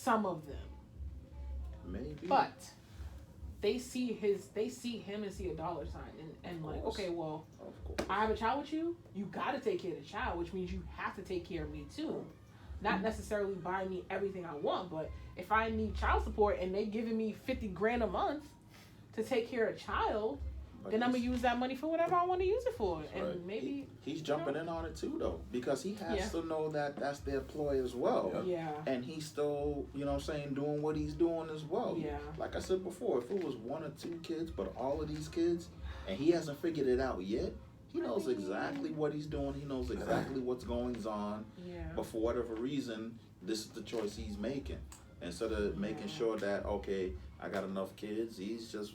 some of them. Maybe. But they see him and see a dollar sign and like, okay, well, I have a child with you. You got to take care of the child, which means you have to take care of me too. Not necessarily buy me everything I want, but if I need child support and they giving me $50,000 a month to take care of a child, but then I'm gonna use that money for whatever I want to use it for. And right. maybe he's jumping in on it too, though, because he has to know that that's their ploy as well. Yeah. And he's still, you know what I'm saying, doing what he's doing as well. Yeah. Like I said before, if it was 1 or 2 kids, but all of these kids, and he hasn't figured it out yet, he knows exactly what he's doing. He knows exactly what's going on. Yeah. But for whatever reason, this is the choice he's making. Instead of making sure that, okay, I got enough kids, he's just,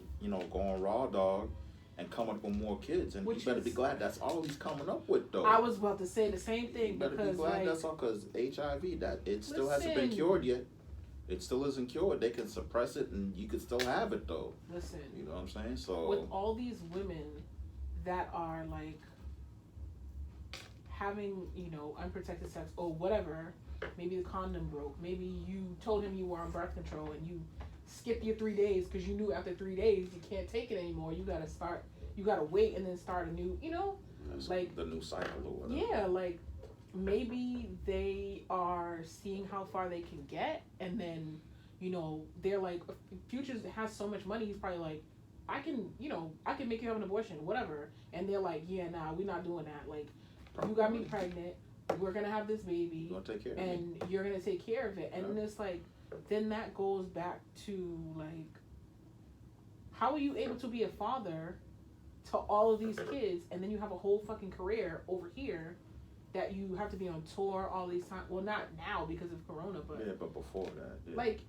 going raw dog and coming up with more kids. And you better be glad that's all he's coming up with, though. I was about to say the same thing. You better be glad that's all, because HIV, that it still hasn't been cured yet. It still isn't cured. They can suppress it and you can still have it, though. Listen. You know what I'm saying? So with all these women that are like having, unprotected sex or whatever, maybe the condom broke, maybe you told him you were on birth control and you skipped your 3 days because you knew after 3 days you can't take it anymore. You gotta wait and then start a new, like the new cycle or whatever. Yeah, like maybe they are seeing how far they can get, and then they're like, Futures has so much money, he's probably like, I can make you have an abortion, whatever. And they're like, yeah, nah, we're not doing that. Like, you got me pregnant. We're gonna have this baby. You're gonna take care of and me. You're gonna take care of it. And then it's like, then that goes back to like, how are you able to be a father to all of these kids, and then you have a whole fucking career over here that you have to be on tour all these times? Well, not now because of Corona, but but before that, like.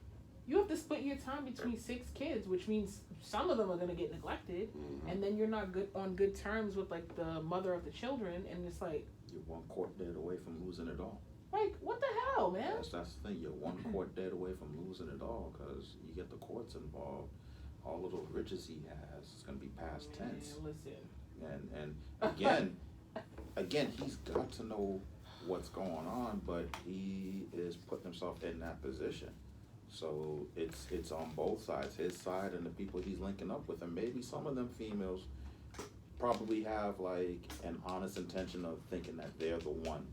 You have to split your time between 6 kids, which means some of them are gonna get neglected, and then you're not on good terms with like the mother of the children, and it's like you're 1 court date away from losing it all. Like, what the hell, man? That's the thing. You're 1 court date away from losing it all, because you get the courts involved. All of those riches he has is gonna be past tense. Listen. And again, he's got to know what's going on, but he is putting himself in that position. So it's on both sides, his side and the people he's linking up with. And maybe some of them females probably have like an honest intention of thinking that they're the one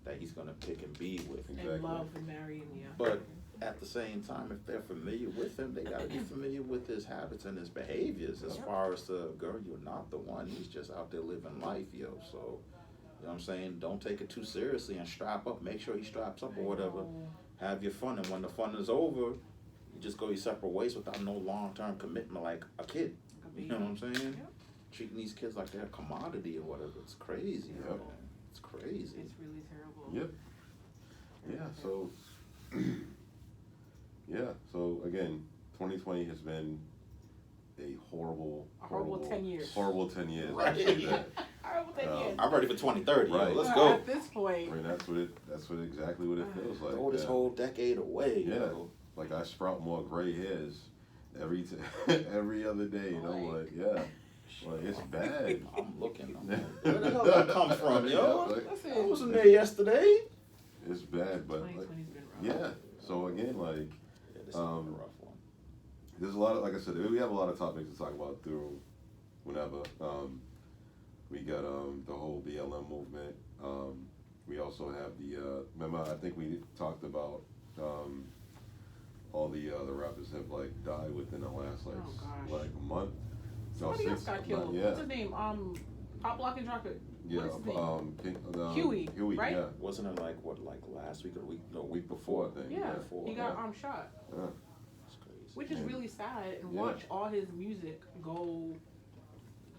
that he's going to pick and be with. And love and marry him, yeah. But at the same time, if they're familiar with him, they got to be familiar with his habits and his behaviors. As far as the girl, you're not the one. He's just out there living life, yo. So, you know what I'm saying? Don't take it too seriously and strap up. Make sure he straps up or whatever. Have your fun, and when the fun is over, you just go your separate ways without no long-term commitment like a kid. You know what I'm saying? Yep. Treating these kids like they're a commodity or whatever. It's crazy. Yep. It's crazy. It's really terrible. Yep. Yeah, so so again, 2020 has been a horrible 10 years. Horrible 10 years. Right. Horrible 10 years. I'm ready for 2030. Right. Let's go. At this point. I mean, that's exactly what it feels like. Throw this whole decade away. Yeah. Yo. Like I sprout more gray hairs every other day, you know, like it's bad. I'm looking. Where the hell did that come from, yo? Listen. I wasn't there yesterday. It's bad, but 2020's been rough. yeah. So again, like This is a rough one. there's a lot of, like I said, we have a lot of topics to talk about through whenever. We got the whole BLM movement. We also have the remember I think we talked about all the other rappers have like died within the last like a month. Somebody else got killed. Yeah. What's his name? Pop Lock and Drop It. Yeah, What's his name? Huey, right? Yeah. Wasn't it like last week or week Before, I think. Yeah, before, he got shot. Yeah. It's crazy. Which is really sad, and Yeah. watch all his music go.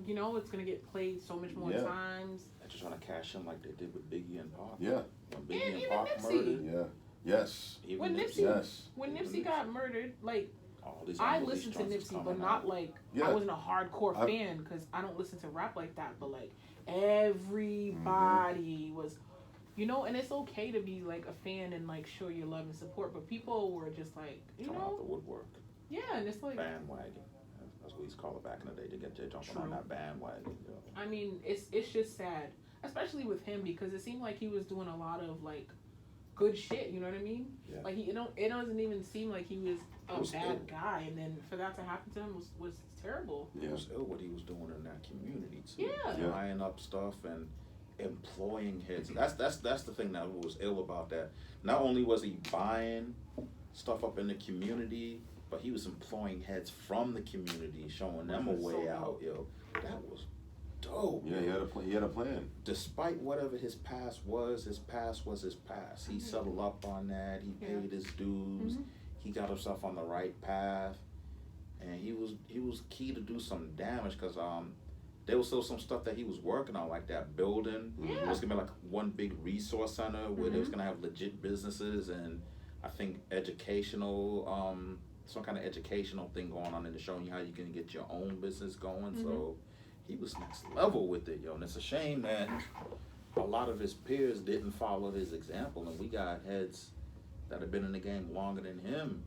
It's gonna get played so much more times. They're just trying to cash in like they did with Biggie and Pac. Yeah. When Biggie And and even Pac Nipsey. murdered. Yeah. Yes. When Nipsey, Yes. when Nipsey got murdered, like All these I unreleased listened to joints Nipsey, but coming not out. like Yeah. I wasn't a hardcore fan because I don't listen to rap like that. But like everybody was, and it's okay to be like a fan and like show your love and support. But people were just like, Coming out the woodwork. yeah, and it's like Bandwagon. That's what we used to call it back in the day, to get you jumping on True. that bandwagon. Yo. I mean, it's just sad, especially with him because it seemed like he was doing a lot of like good shit. You know what I mean? Yeah. Like it doesn't even seem like he was a was bad ill. guy, and then for that to happen to him was terrible. It was ill what he was doing in that community too. Yeah. Buying up stuff and employing heads. That's the thing that was ill about that. Not only was he buying stuff up in the community, but he was employing heads from the community, showing them a way out. Yo, that was dope. Yeah, he had a plan. Despite whatever his past was his past. He settled up on that. He paid his dues. He got himself on the right path, and he was key to do some damage because there was still some stuff that he was working on, like that building. It was gonna be like one big resource center where they was gonna have legit businesses and I think educational, some kind of educational thing going on in the showing you how you can get your own business going. So he was next level with it, yo. And it's a shame that a lot of his peers didn't follow his example, and we got heads that have been in the game longer than him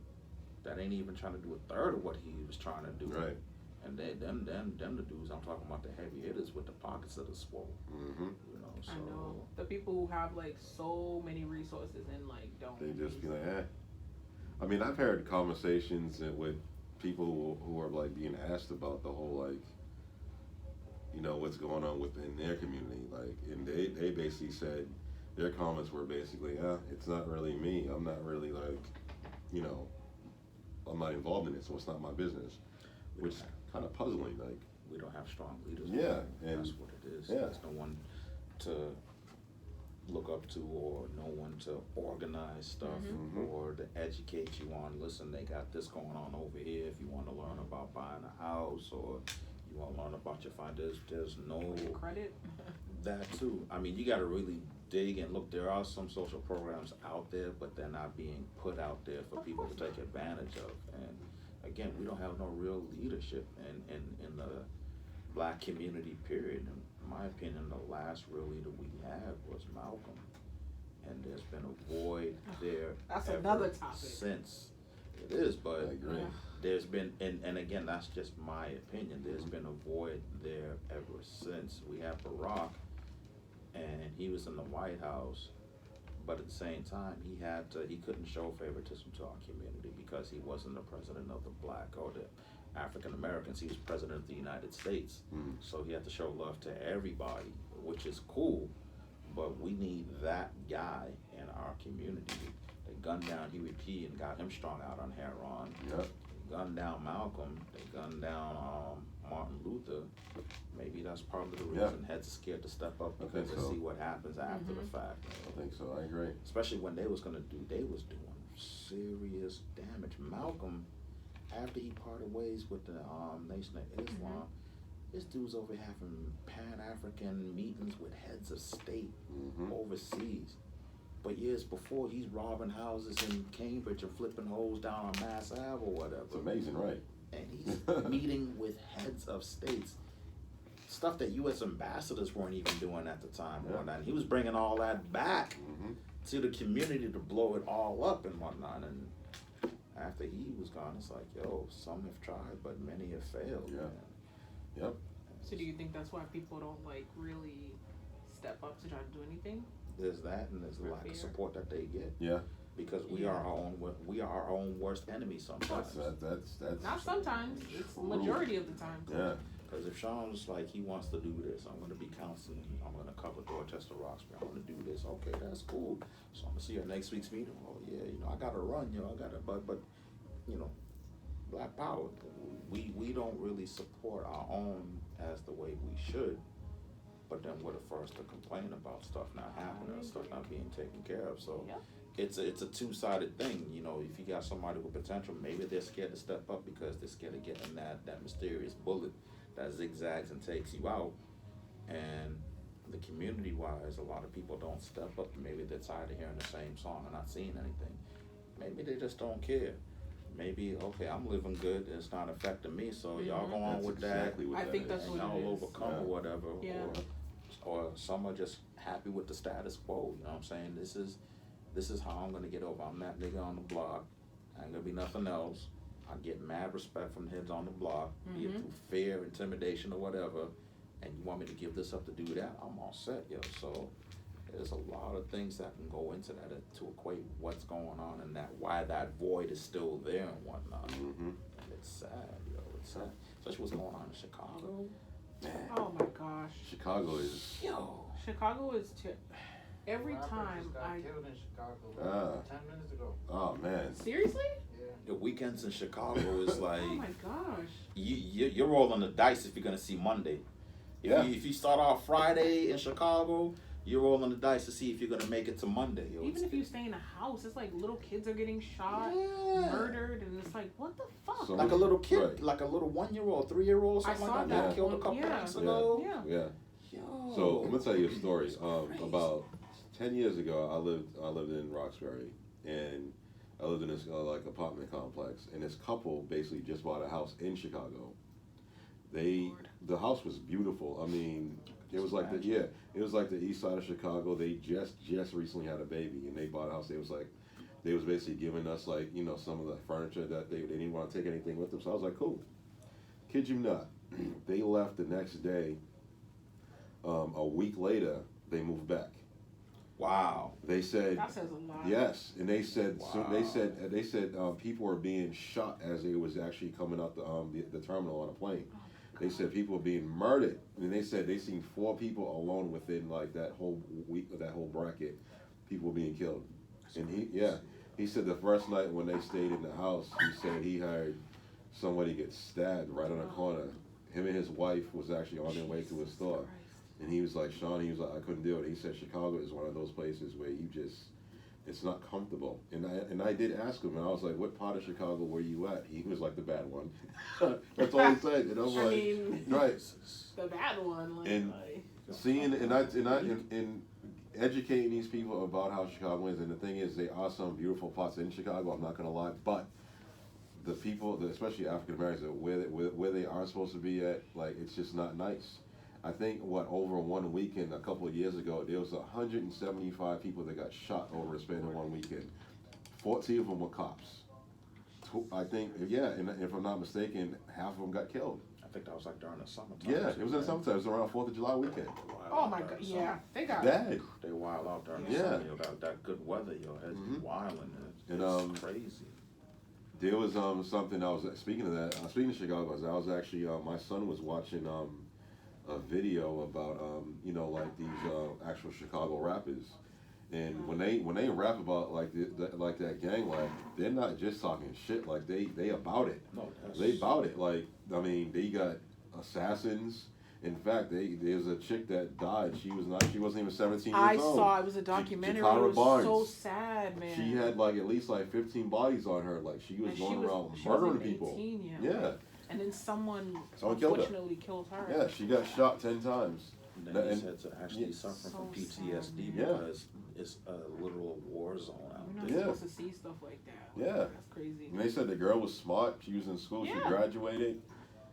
that ain't even trying to do a third of what he was trying to do. Right. And them the dudes I'm talking about, the heavy hitters with the pockets that are swole. Mm-hmm. You know, so I know the people who have like so many resources and like don't. They just be like, eh. I mean, I've heard conversations with people who are like being asked about the whole like, you know, what's going on within their community, like, and they basically said their comments were basically, it's not really me. I'm not really like, you know, I'm not involved in it, so it's not my business, which is kind of puzzling. Like, we don't have strong leaders. Yeah, and that's what it is. yeah. There's no one to look up to or no one to organize stuff or to educate you on, listen, they got this going on over here if you want to learn about buying a house or you want to learn about your finances. There's no credit. that too. I mean, you got to really dig and look. There are some social programs out there, but they're not being put out there for people to take advantage of. And again, we don't have no real leadership in the black community, period. In my opinion, the last real leader we had was Malcolm. And there's been a void there. That's another topic. Since. It is, but I agree. there's been, and again, that's just my opinion, there's been a void there ever since. We have Barack, and he was in the White House, but at the same time, he couldn't show favoritism to our community because he wasn't the president of the black or the African Americans. He was president of the United States. So he had to show love to everybody, which is cool, but we need that guy in our community. They gunned down Huey P. and got him strung out on heroin. Yep. They gunned down Malcolm. They gunned down Martin Luther. Maybe that's part of the reason heads are scared to step up because they see what happens after the fact. I think so. I agree. Especially when they was doing serious damage. Malcolm, after he parted ways with the Nation of Islam, this dude's over having Pan-African meetings with heads of state overseas. But years before, he's robbing houses in Cambridge and flipping holes down on Mass Ave or whatever. It's amazing, right? And he's meeting with heads of states. Stuff that U.S. ambassadors weren't even doing at the time. And he was bringing all that back to the community to blow it all up and whatnot. And after he was gone, it's like, yo, some have tried, but many have failed. Yeah. Man. Yep. So do you think that's why people don't like really step up to try to do anything? There's that, and there's a lack of support that they get. Yeah. Because we are our own worst enemy sometimes. That's not sometimes. It's the majority of the time. Yeah. Because if Sean's like he wants to do this, I'm going to be counseling. I'm going to cover Dorchester Roxbury. I'm going to do this. Okay, that's cool. So I'm going to see you at next week's meeting. Oh yeah, I got to run. I got to. But Black Power. We don't really support our own as the way we should. But then we're the first to complain about stuff not happening, or stuff not being taken care of. So it's a two-sided thing. If you got somebody with potential, maybe they're scared to step up because they're scared of getting that mysterious bullet that zigzags and takes you out. And the community-wise, a lot of people don't step up. Maybe they're tired of hearing the same song and not seeing anything. Maybe they just don't care. Maybe, okay, I'm living good, it's not affecting me, so y'all go on with exactly that. I think that's what y'all it is. overcome or whatever. Yeah. Or some are just happy with the status quo. You know what I'm saying? This is how I'm gonna get over. I'm that nigga on the block. I ain't gonna be nothing else. I get mad respect from heads on the block, be it through fear, intimidation, or whatever. And you want me to give this up to do that? I'm all set, yo. So There's a lot of things that can go into that to equate what's going on and that why that void is still there and whatnot. Mm-hmm. It's sad, yo. It's sad. Especially what's going on in Chicago. Man. Oh my gosh. Chicago is. Chicago is every time got I killed in Chicago 10 minutes ago. Oh man. seriously. Yeah. The weekends in Chicago is like Oh my gosh. you're rolling the dice if you're gonna see Monday. If you start off Friday in Chicago, you're rolling the dice to see if you're gonna make it to Monday. Yo. Even if you stay in a house, it's like little kids are getting shot, murdered, and it's like, what the fuck? So like a little kid, right. like a little 1-year-old, 3-year-old, something I saw like that, that. killed a couple Yeah. months ago. Yeah. Yo. So I'm gonna tell you a story. It's crazy. About 10 years ago, I lived in Roxbury, and I lived in this like apartment complex, and this couple basically just bought a house in Chicago. The house was beautiful. I mean, it was like it was like the east side of Chicago. They just recently had a baby, and they bought a house. They was basically giving us like some of the furniture that they didn't want to take anything with them. So I was like, cool. Kid you not, they left the next day. A week later, they moved back. Wow. They said That says a lot. yes, and they said Wow. they said people were being shot as they was actually coming out the terminal on a plane. They said people were being murdered, and they said they seen 4 people alone within like that whole week, that whole bracket. People were being killed, and he said the first night when they stayed in the house, he said he heard somebody get stabbed right on the corner. Him and his wife was actually on their way to a store. Christ. And he was like, Sean, he was like, I couldn't do it. He said Chicago is one of those places where it's not comfortable. And I did ask him, and I was like, what part of Chicago were you at? He was like, the bad one. That's all he said. And I was I like, mean, right. the bad one. And seeing and educating these people about how Chicago is, and the thing is, there are some beautiful parts in Chicago. I'm not gonna lie, but the people, especially African Americans, where they are supposed to be at, like it's just not nice. I think over one weekend a couple of years ago, there was 175 people that got shot over a span of one weekend. 14 of them were cops. I think, and if I'm not mistaken, half of them got killed. I think that was like during the summertime. Yeah, it was in the summertime. It was around 4th of July weekend. Oh my god, yeah, they got Bad. They wild out during the Yeah. summer. You got that good weather, yo. It's wilding. It's crazy. There was something I was speaking of that. Speaking of Chicago, I was actually my son was watching a video about like these actual Chicago rappers, and when they rap about like that gang life, they're not just talking shit. Like they about it. No, They about it. Like I mean, they got assassins. In fact, there's a chick that died. She wasn't even 17 years I old. saw it was a documentary. Jakara It was Barnes. so sad, man. She had like at least like 15 bodies on her. Like she was And going around she murdering wasn't people. 18 yet. Yeah. And then someone Someone killed her. unfortunately killed her. Yeah, she got shot 10 times. And then he And- said to actually suffering So from PTSD sad, man. Yeah. because it's a literal war zone out You're not there. Yeah. supposed to see stuff like that. Yeah. That's crazy. And they said the girl was smart. She was in school. She Yeah. graduated.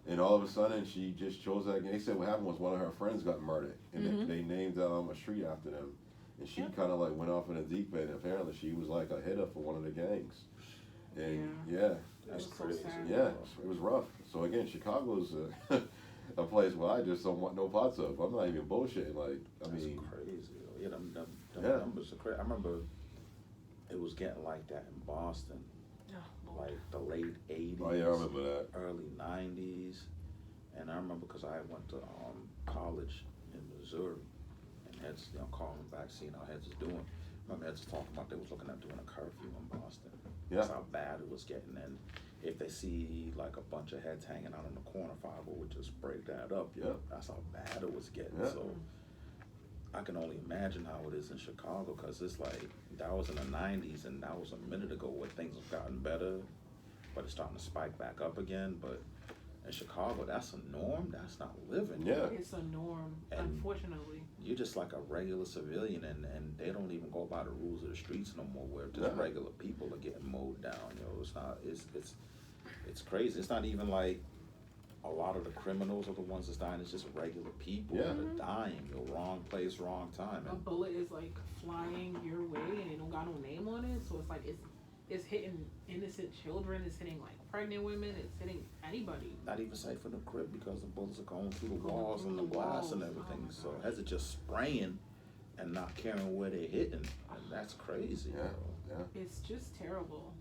And all of a sudden, she just chose that. And they said what happened was one of her friends got murdered. And they named a street after them. And she Yep. kind of like went off in a deep end. Apparently, she was like a hitter for one of the gangs. And That's It's so crazy. sad. yeah, it was rough. So again, Chicago's a place where I just don't want no parts of. I'm not even bullshitting. Like, I That's mean, crazy. Yeah, them Yeah. numbers are crazy. I remember it was getting like that in Boston, Oh, like the late 80s, oh yeah, I remember that. early 90s. And I remember because I went to college in Missouri, and Heads, calling back, seeing how Heads is doing. I remember Heads was talking about they was looking at doing a curfew in Boston. Yeah. That's how bad it was getting. And if they see like a bunch of heads hanging out on the corner, 5 would just break that up. Yeah. That's how bad it was getting. Yeah. So I can only imagine how it is in Chicago, because it's like that was in the 90s, and that was a minute ago where things have gotten better, but it's starting to spike back up again. But in Chicago, that's a norm. That's not living. Yeah. it's a norm, And- unfortunately. You're just like a regular civilian, and they don't even go by the rules of the streets no more, where just Yeah. regular people are getting mowed down. It's not. It's crazy. It's not even like a lot of the criminals are the ones that's dying. It's just regular people Yeah. that are dying. Wrong place, wrong time. A And bullet is like flying your way, and it don't got no name on it, so it's like it's hitting innocent children. It's hitting like pregnant women. It's hitting anybody. not even safe in the crib because the bullets are going through the Going walls through and the the glass and walls. everything. Oh my So God. as it just spraying, and not caring where they're hitting, and that's crazy. Yeah, bro. yeah. It's just terrible.